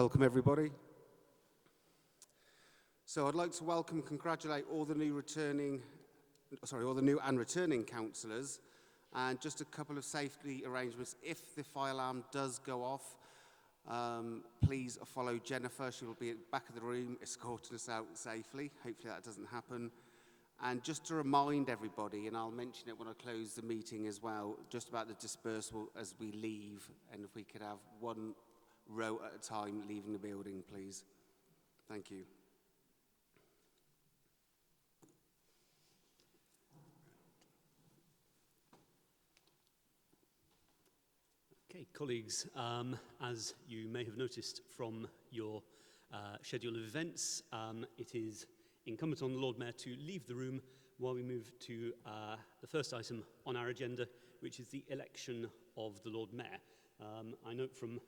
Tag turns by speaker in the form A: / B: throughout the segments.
A: Welcome, everybody. So I'd like to welcome and congratulate all the new and returning councillors, and just a couple of safety arrangements. If the fire alarm does go off, please follow Jennifer. She will be at the back of the room escorting us out safely. Hopefully that doesn't happen. And just to remind everybody, and I'll mention it when I close the meeting as well, just about the dispersal as we leave, and if we could have one row at a time leaving the building, please. Thank you.
B: Okay, colleagues, as you may have noticed from your schedule of events, it is incumbent on the Lord Mayor to leave the room while we move to the first item on our agenda, which is the election of the Lord Mayor. I note from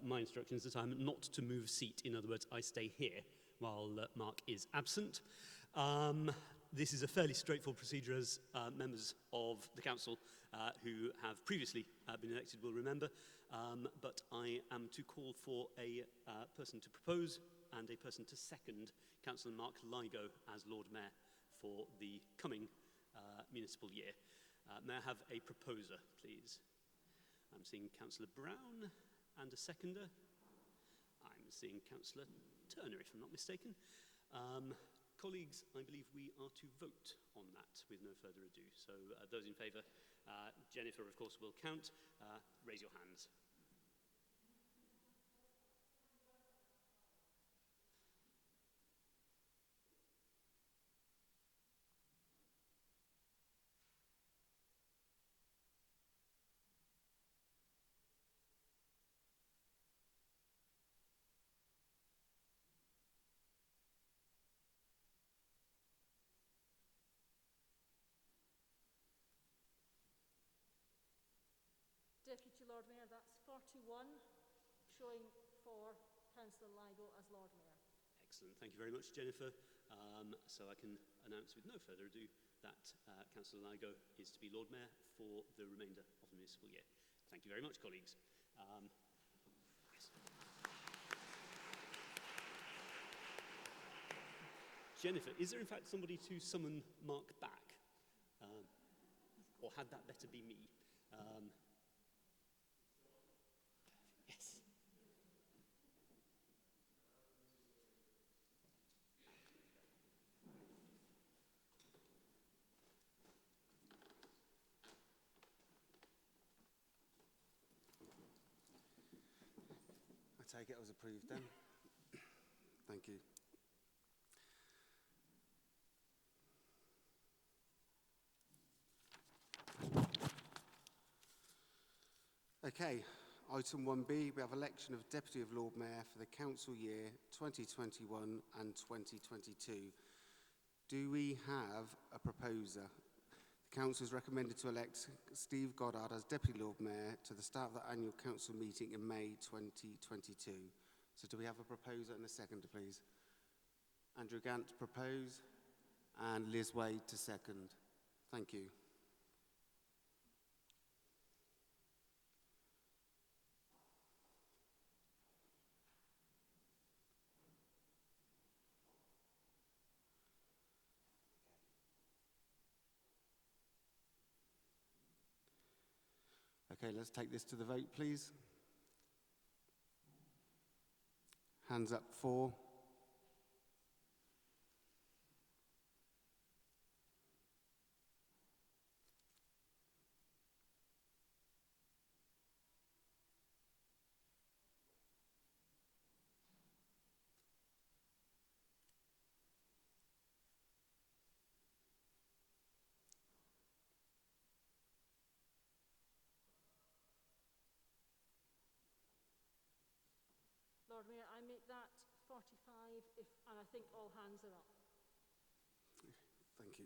B: my instructions that I'm not to move seat. In other words, I stay here while Mark is absent. This is a fairly straightforward procedure, as members of the council who have previously been elected will remember, but I am to call for a person to propose and a person to second Councillor Mark Lygo as Lord Mayor for the coming municipal year. May I have a proposer, please? I'm seeing Councillor Brown and a seconder. I'm seeing Councillor Turner, if I'm not mistaken. Colleagues, I believe we are to vote on that with no further ado. So those in favour, Jennifer, of course, will count. Raise your hands.
C: Deputy Lord Mayor, that's 41, showing for Councillor Lygo as Lord Mayor.
B: Excellent, thank you very much, Jennifer. So I can announce with no further ado that Councillor Lygo is to be Lord Mayor for the remainder of the municipal year. Thank you very much, colleagues. Yes. Jennifer, is there in fact somebody to summon Mark back? Or had that better be me? Yes.
A: I take it as approved then. Thank you. Okay, item 1B, we have election of Deputy of Lord Mayor for the council year 2021 and 2022. Do we have a proposer? The council is recommended to elect Steve Goddard as Deputy Lord Mayor to the start of the annual council meeting in May 2022. So do we have a proposer and a seconder, please? Andrew Gant to propose and Liz Wade to second. Thank you. Okay, let's take this to the vote, please. Hands up for.
C: Lord Mayor, I make that 45, and I think all hands are up.
A: Thank you.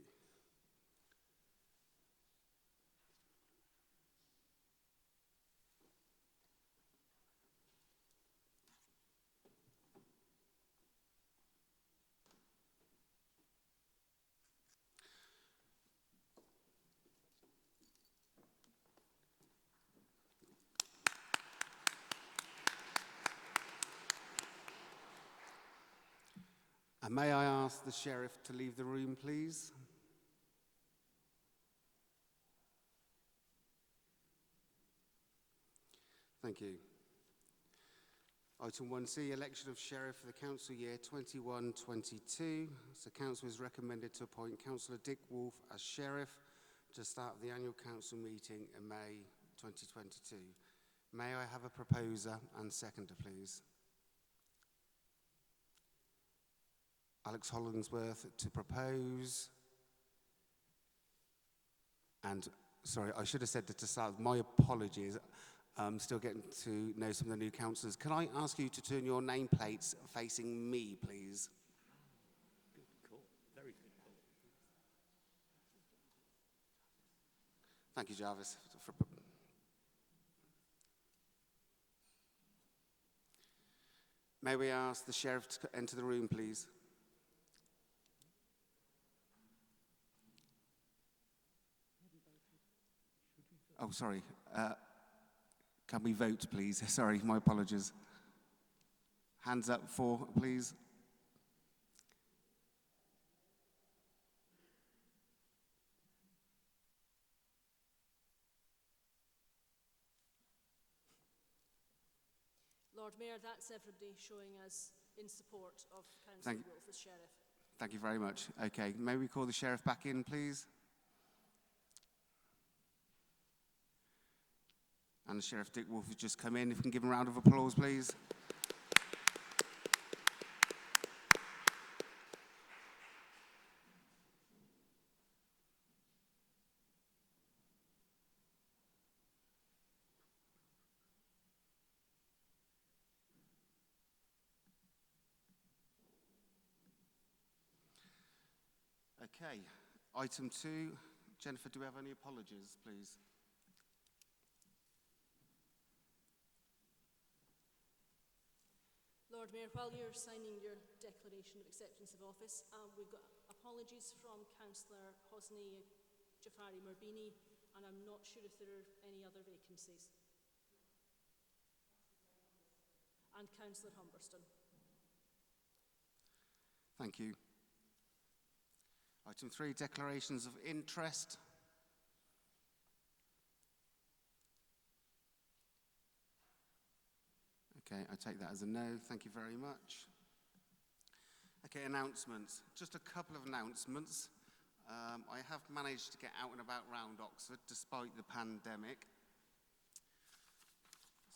A: And may I ask the Sheriff to leave the room, please? Thank you. Item 1C, election of Sheriff for the Council year 21-22. So Council is recommended to appoint Councillor Dick Wolf as Sheriff to start the annual Council meeting in May 2022. May I have a proposer and seconder, please? Alex Hollingsworth to propose. And, sorry, I should have said that to start. My apologies. I'm still getting to know some of the new councillors. Can I ask you to turn your nameplates facing me, please?
B: Good call. Very good call.
A: Thank you, Jarvis. May we ask the Sheriff to enter the room, please? Oh, sorry. Can we vote, please? Sorry, my apologies. Hands up for, please.
C: Lord Mayor, that's everybody showing us in support of Councillor Wolf as Sheriff.
A: Thank you very much. Okay, may we call the Sheriff back in, please? And Sheriff Dick Wolf has just come in. If we can give him a round of applause, please. Okay, item 2. Jennifer, do we have any apologies, please?
C: Lord Mayor, while you're signing your declaration of acceptance of office, we've got apologies from Councillor Hosni Jafari Murbini, and I'm not sure if there are any other vacancies. And Councillor Humberston.
A: Thank you. Item 3, declarations of interest. Okay, I take that as a no. Thank you very much. Okay, announcements. Just a couple of announcements. I have managed to get out and about round Oxford despite the pandemic.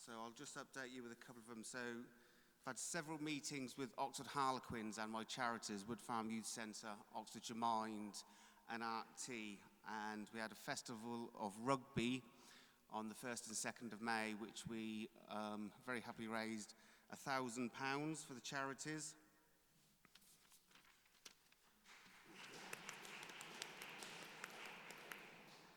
A: So I'll just update you with a couple of them. So I've had several meetings with Oxford Harlequins and my charities, Wood Farm Youth Centre, Oxfordshire Mind and Art Tea. And we had a festival of rugby on the 1st and 2nd of May, which we very happily raised £1,000 for the charities.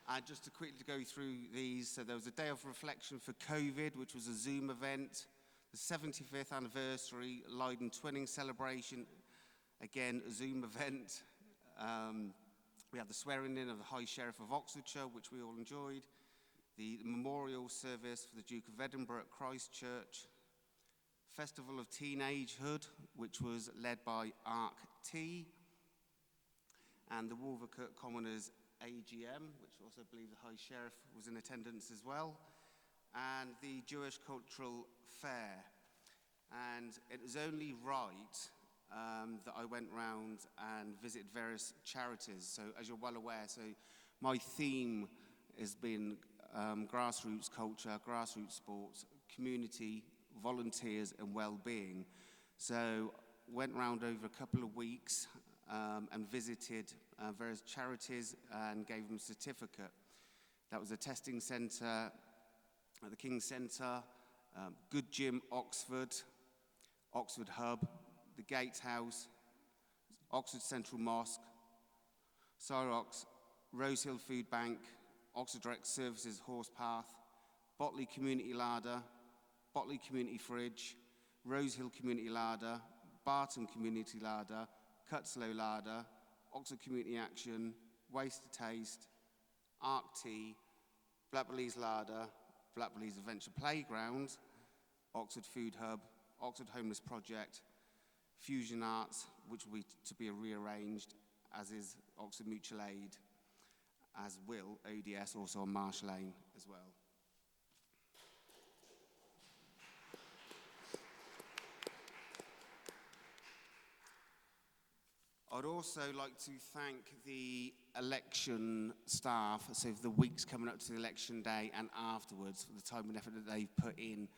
A: And just to quickly go through these, so there was a day of reflection for COVID, which was a Zoom event. The 75th anniversary Leiden Twinning celebration, again a Zoom event. We had the swearing in of the High Sheriff of Oxfordshire, which we all enjoyed. The memorial service for the Duke of Edinburgh at Christ Church. Festival of Teenagehood, which was led by Arc T. And the Wolvercote Commoners AGM, which also I believe the High Sheriff was in attendance as well. And the Jewish Cultural Fair. And it was only right that I went round and visited various charities. So as you're well aware, so my theme has been grassroots culture, grassroots sports, community, volunteers and well-being. So went round over a couple of weeks and visited various charities and gave them a certificate. That was a testing centre at the King's Centre, Good Gym Oxford, Oxford Hub, the Gatehouse, Oxford Central Mosque, Cyrox, Rosehill Food Bank, Oxford Direct Services Horsepath, Botley Community Larder, Botley Community Fridge, Rosehill Community Larder, Barton Community Larder, Cutslow Larder, Oxford Community Action, Waste to Taste, Arc Tea, Blackbellies Larder, Blackbellies Adventure Playground, Oxford Food Hub, Oxford Homeless Project, Fusion Arts, which will be to be rearranged, as is Oxford Mutual Aid, as will ODS, also on Marsh Lane as well. I'd also like to thank the election staff, so for the weeks coming up to the election day and afterwards, for the time and effort that they've put in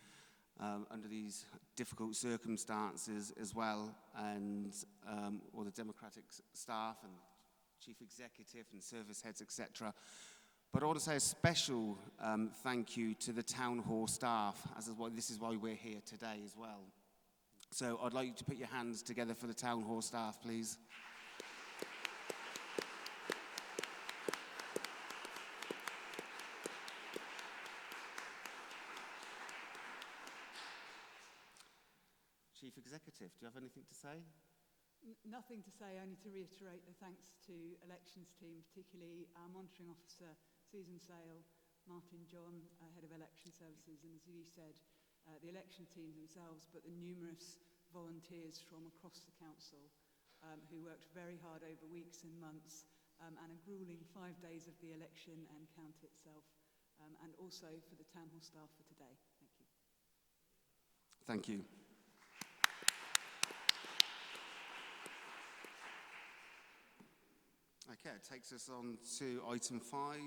A: under these difficult circumstances as well, and all the Democratic staff and Chief Executive and service heads, etc. But I want to say a special thank you to the Town Hall staff, as is why this is why we're here today as well. So I'd like you to put your hands together for the Town Hall staff, please. Chief Executive, do you have anything to say?
D: Nothing to say, only to reiterate the thanks to elections team, particularly our monitoring officer, Susan Sale, Martin John, head of election services, and as you said, the election team themselves, but the numerous volunteers from across the council who worked very hard over weeks and months and a grueling 5 days of the election and count itself, and also for the Town Hall staff for today. Thank you.
A: Thank you. Okay, it takes us on to item 5,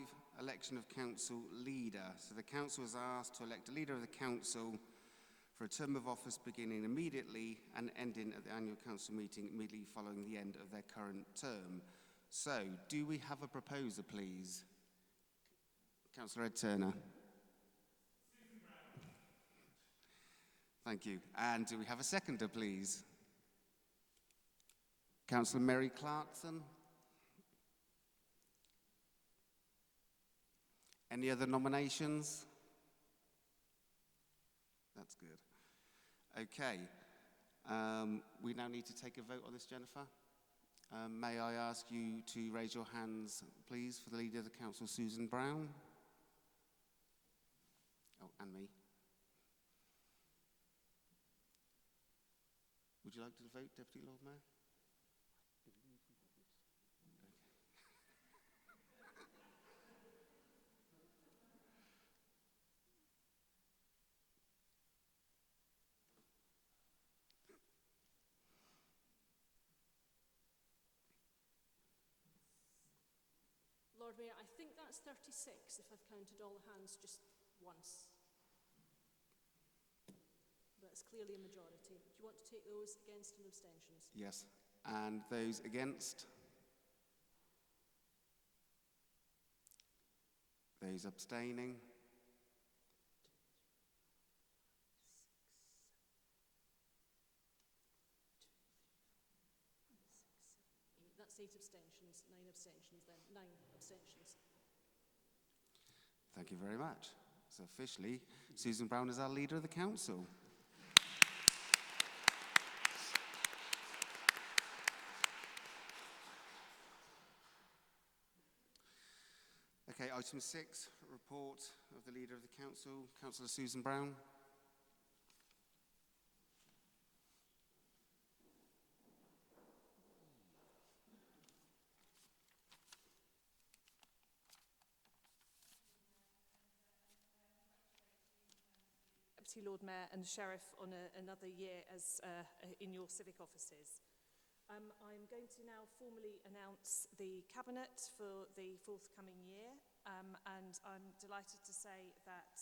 A: election of council leader. So the council is asked to elect a leader of the council for a term of office beginning immediately and ending at the annual council meeting immediately following the end of their current term. So, do we have a proposer, please? Councillor Ed Turner. Thank you. And do we have a seconder, please? Councillor Mary Clarkson. Any other nominations? That's good. Okay. We now need to take a vote on this, Jennifer. May I ask you to raise your hands, please, for the leader of the council, Susan Brown? Oh, and me. Would you like to vote, Deputy Lord Mayor?
C: Lord Mayor, I think that's 36 if I've counted all the hands just once. That's clearly a majority. Do you want to take those against and abstentions?
A: Yes. And those against? Those abstaining?
C: That's 8 abstentions, 9 abstentions then, 9 abstentions.
A: Thank you very much. So officially, Susan Brown is our leader of the council. Okay, item 6, report of the leader of the council, Councillor Susan Brown.
C: Deputy Lord Mayor and Sheriff on another year as in your civic offices. I'm going to now formally announce the Cabinet for the forthcoming year, and I'm delighted to say that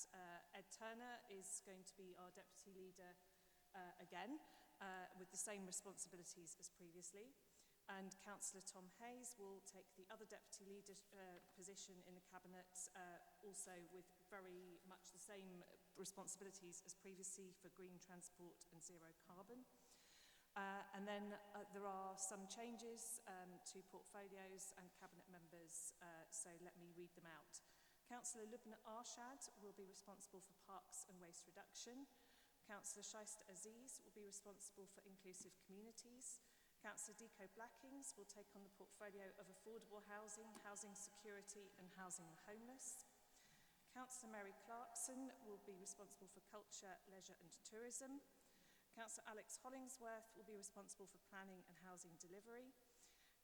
C: Ed Turner is going to be our Deputy Leader again, with the same responsibilities as previously. And Councillor Tom Hayes will take the other Deputy Leader position in the Cabinet, also with very much the same responsibilities as previously for green transport and zero carbon. And then there are some changes to portfolios and Cabinet members, so let me read them out. Councillor Lubna Arshad will be responsible for parks and waste reduction. Councillor Shaista Aziz will be responsible for inclusive communities. Councillor Deco Blackings will take on the portfolio of affordable housing, housing security and housing the homeless. Councillor Mary Clarkson will be responsible for culture, leisure and tourism. Councillor Alex Hollingsworth will be responsible for planning and housing delivery.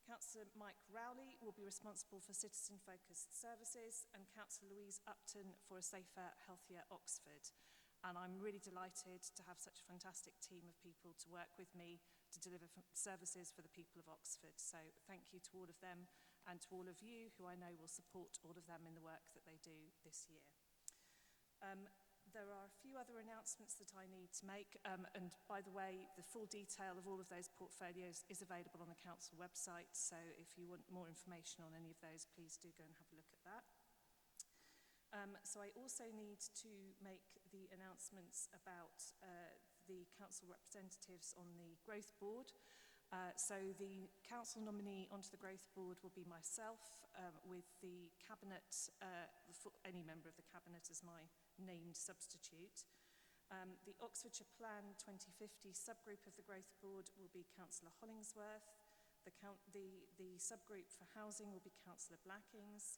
C: Councillor Mike Rowley will be responsible for citizen-focused services, and Councillor Louise Upton for a safer, healthier Oxford. And I'm really delighted to have such a fantastic team of people to work with me to deliver services for the people of Oxford. So thank you to all of them and to all of you who I know will support all of them in the work that they do this year. There are a few other announcements that I need to make, and by the way, the full detail of all of those portfolios is available on the council website, so if you want more information on any of those, please do go and have a look at that. So I also need to make the announcements about the council representatives on the Growth Board. So the council nominee onto the Growth Board will be myself, with the Cabinet, any member of the Cabinet as my named substitute. The Oxfordshire Plan 2050 subgroup of the Growth Board will be Councillor Hollingsworth. The subgroup for housing will be Councillor Blackings.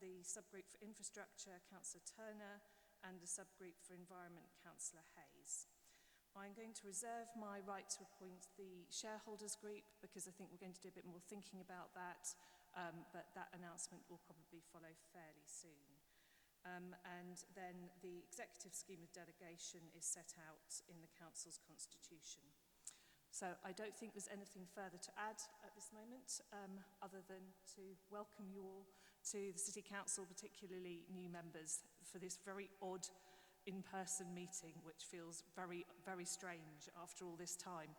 C: The subgroup for infrastructure, Councillor Turner, and the subgroup for environment, Councillor Hayes. I'm going to reserve my right to appoint the shareholders group because I think we're going to do a bit more thinking about that, but that announcement will probably follow fairly soon. And then the executive scheme of delegation is set out in the council's constitution. So I don't think there's anything further to add at this moment, other than to welcome you all to the City Council, particularly new members, for this very odd in-person meeting, which feels very, very strange after all this time.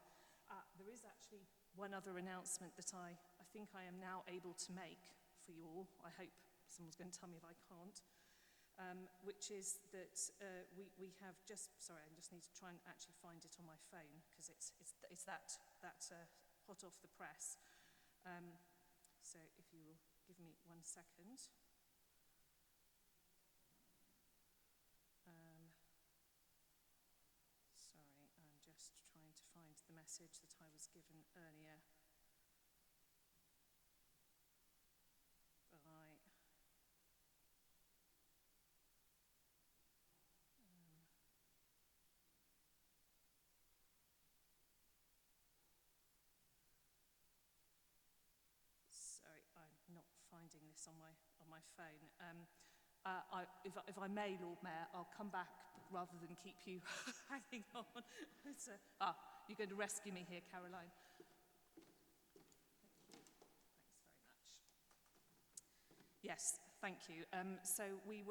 C: There is actually one other announcement that I think I am now able to make for you all. I hope someone's going to tell me if I can't. Which is that we have just, sorry, I just need to try and actually find it on my phone because it's that hot off the press. So if you will give me 1 second. Sorry, I'm just trying to find the message that I was given earlier by sorry, I'm not finding this on my phone. If I may, Lord Mayor, I'll come back rather than keep you hanging on. You're going to rescue me here, Caroline. Thanks very much. Yes, thank you. So we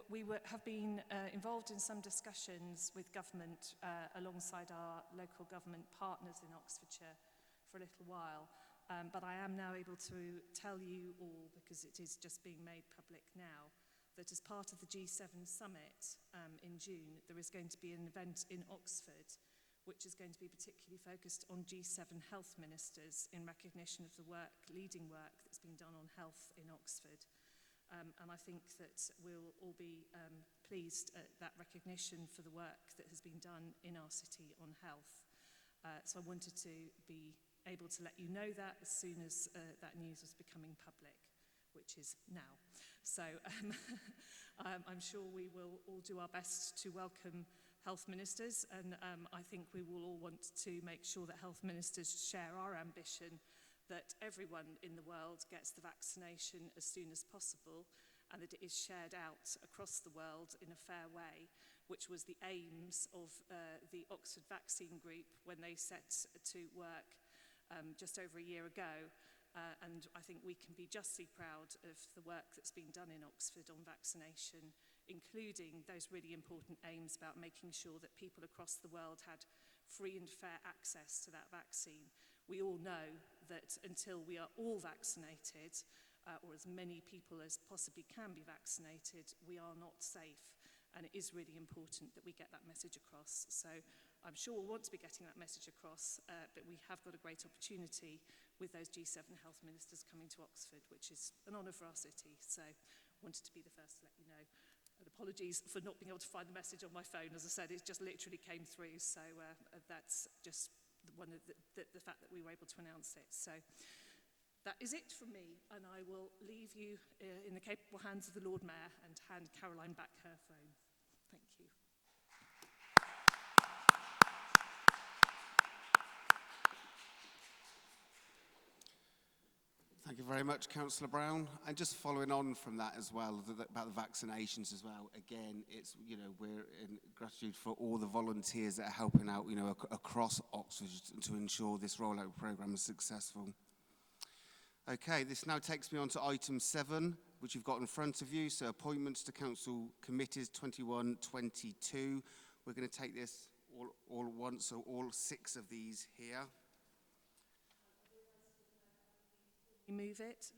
C: have been involved in some discussions with government alongside our local government partners in Oxfordshire for a little while. But I am now able to tell you all, because it is just being made public now, that as part of the G7 summit in June, there is going to be an event in Oxford, which is going to be particularly focused on G7 health ministers in recognition of the leading work that's been done on health in Oxford. And I think that we'll all be pleased at that recognition for the work that has been done in our city on health. So I wanted to be able to let you know that as soon as that news was becoming public, which is now. So I'm sure we will all do our best to welcome health ministers, and I think we will all want to make sure that health ministers share our ambition that everyone in the world gets the vaccination as soon as possible, and that it is shared out across the world in a fair way, which was the aims of the Oxford Vaccine Group when they set to work just over a year ago. And I think we can be justly proud of the work that's been done in Oxford on vaccination, including those really important aims about making sure that people across the world had free and fair access to that vaccine. We all know that until we are all vaccinated, or as many people as possibly can be vaccinated, we are not safe. And it is really important that we get that message across. So I'm sure we'll want to be getting that message across, but we have got a great opportunity with those G7 health ministers coming to Oxford, which is an honour for our city. So I wanted to be the first to let you know. And apologies for not being able to find the message on my phone. As I said, it just literally came through. So that's just one of the fact that we were able to announce it. So that is it from me, and I will leave you in the capable hands of the Lord Mayor and hand Caroline back her phone. Thank you.
A: you very much, Councillor Brown. And just following on from that as well, about the vaccinations as well. Again, it's, you know, we're in gratitude for all the volunteers that are helping out, you know, across Oxford to ensure this rollout programme is successful. Okay, this now takes me on to item 7, which you've got in front of you. So appointments to council committees 21-22. We're going to take this all at once, so all 6 of these here.
C: You move it.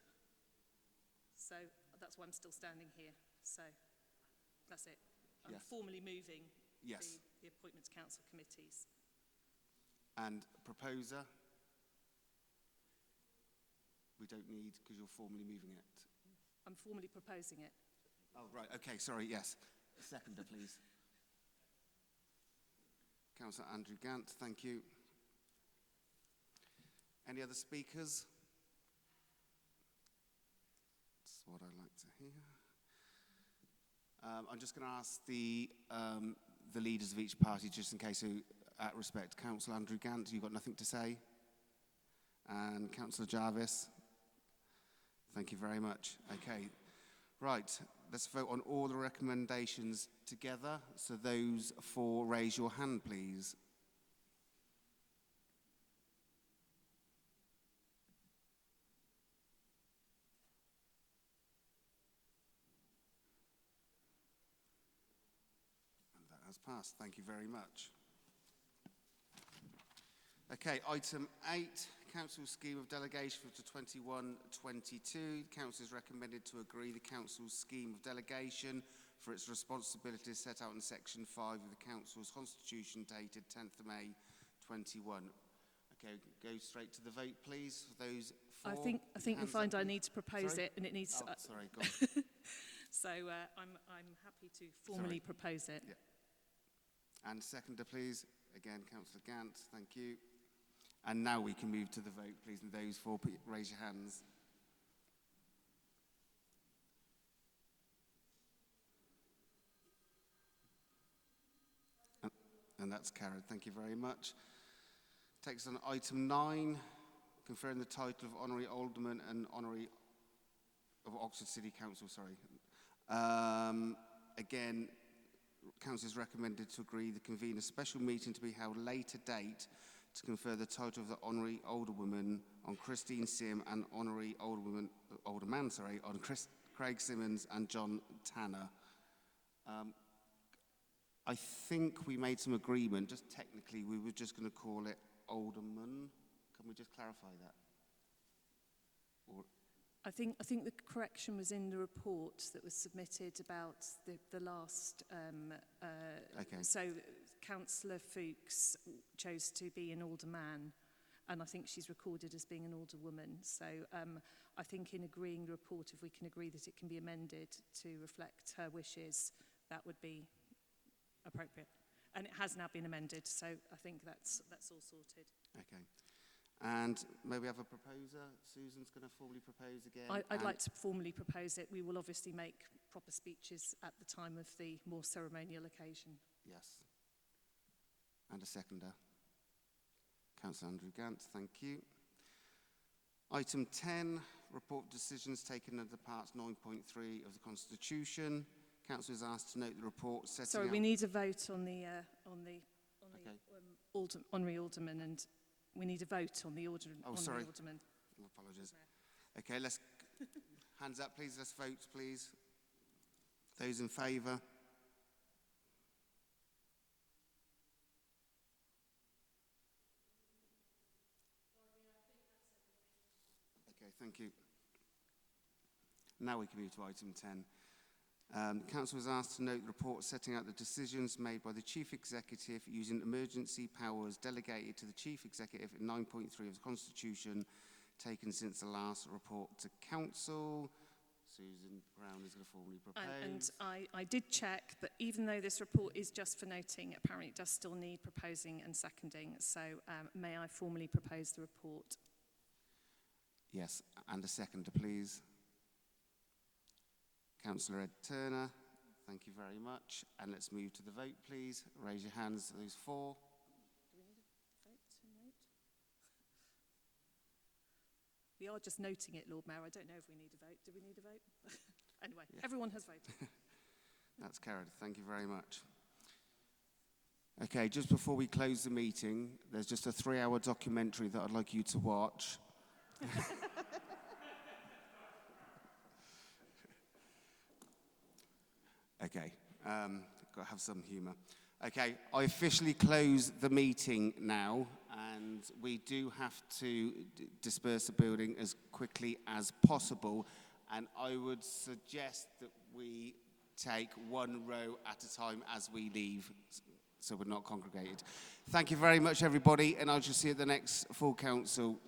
C: So that's why I'm still standing here. So that's it. I'm
A: Yes.
C: formally moving
A: Yes.
C: the appointments council committees.
A: And proposer? We don't need, because you're formally moving it.
C: I'm formally proposing it.
A: Oh, right, okay, sorry, yes. Seconder, please. Councillor Andrew Gant, thank you. Any other speakers? That's what I like to hear. I'm just going to ask the leaders of each party, just in case, who, at respect, Councillor Andrew Gant, you've got nothing to say? And Councillor Jarvis? Thank you very much. Okay, right, let's vote on all the recommendations together. So those for, raise your hand, please. And that has passed. Thank you very much. Okay, item 8, Council Scheme of Delegation for 21-22. The Council is recommended to agree the Council's Scheme of Delegation for its responsibilities set out in Section 5 of the Council's Constitution dated 10th of May 21. Okay, go straight to the vote, please. For those for,
C: I think you'll find I need to propose
A: Sorry?
C: it, and it needs.
A: Oh, sorry, go on.
C: So I'm happy to formally propose it.
A: Yeah. And seconder, please. Again, Councillor Gant, thank you. And now we can move to the vote, please. And those for, raise your hands. And that's carried. Thank you very much. Takes on item 9, conferring the title of Honorary Alderman and Honorary of Oxford City Council, sorry. Again, Council is recommended to agree to convene a special meeting to be held later date to confer the title of the Honorary Alderwoman on Christine Sim and Honorary Alderman, on Craig Simmons and John Tanner. I think we made some agreement, just technically, we were just going to call it Alderman. Can we just clarify that? Or
C: I think the correction was in the report that was submitted about the last.
A: Okay.
C: So Councillor Fuchs chose to be an alderman, and I think she's recorded as being an alderwoman. So I think in agreeing the report, if we can agree that it can be amended to reflect her wishes, that would be appropriate. And it has now been amended, so I think that's all sorted.
A: okay. And may we have a proposer? Susan's going to formally propose again.
C: I'd like to formally propose it. We will obviously make proper speeches at the time of the more ceremonial occasion.
A: Yes. And a seconder. Councillor Andrew Gant, thank you. Item 10, report decisions taken under parts 9.3 of the Constitution. Council is asked to note the report setting
C: Sorry,
A: out...
C: we need a vote on the
A: Okay.
C: honorary alderman, and we need a vote on the honorary
A: sorry.
C: alderman.
A: Apologies. Okay, let's... hands up, please. Let's vote, please. Those in favour? Okay, thank you. Now we can move to item 10. The Council was asked to note the report setting out the decisions made by the Chief Executive using emergency powers delegated to the Chief Executive in 9.3 of the Constitution, taken since the last report to Council. Susan Brown is going to formally propose.
C: And I did check, but even though this report is just for noting, apparently it does still need proposing and seconding. So may I formally propose the report?
A: Yes, and a seconder, please. Councillor Ed Turner, thank you very much. And let's move to the vote, please. Raise your hands, those for.
C: Do we need a vote to note? We are just noting it, Lord Mayor. I don't know if we need a vote. Do we need a vote? Anyway, everyone has voted.
A: That's carried. Thank you very much. Okay, just before we close the meeting, there's just a 3-hour documentary that I'd like you to watch. Okay, got to have some humour. Okay, I officially close the meeting now, and we do have to disperse the building as quickly as possible, and I would suggest that we take one row at a time as we leave, so we're not congregated. Thank you very much, everybody, and I shall see you at the next full council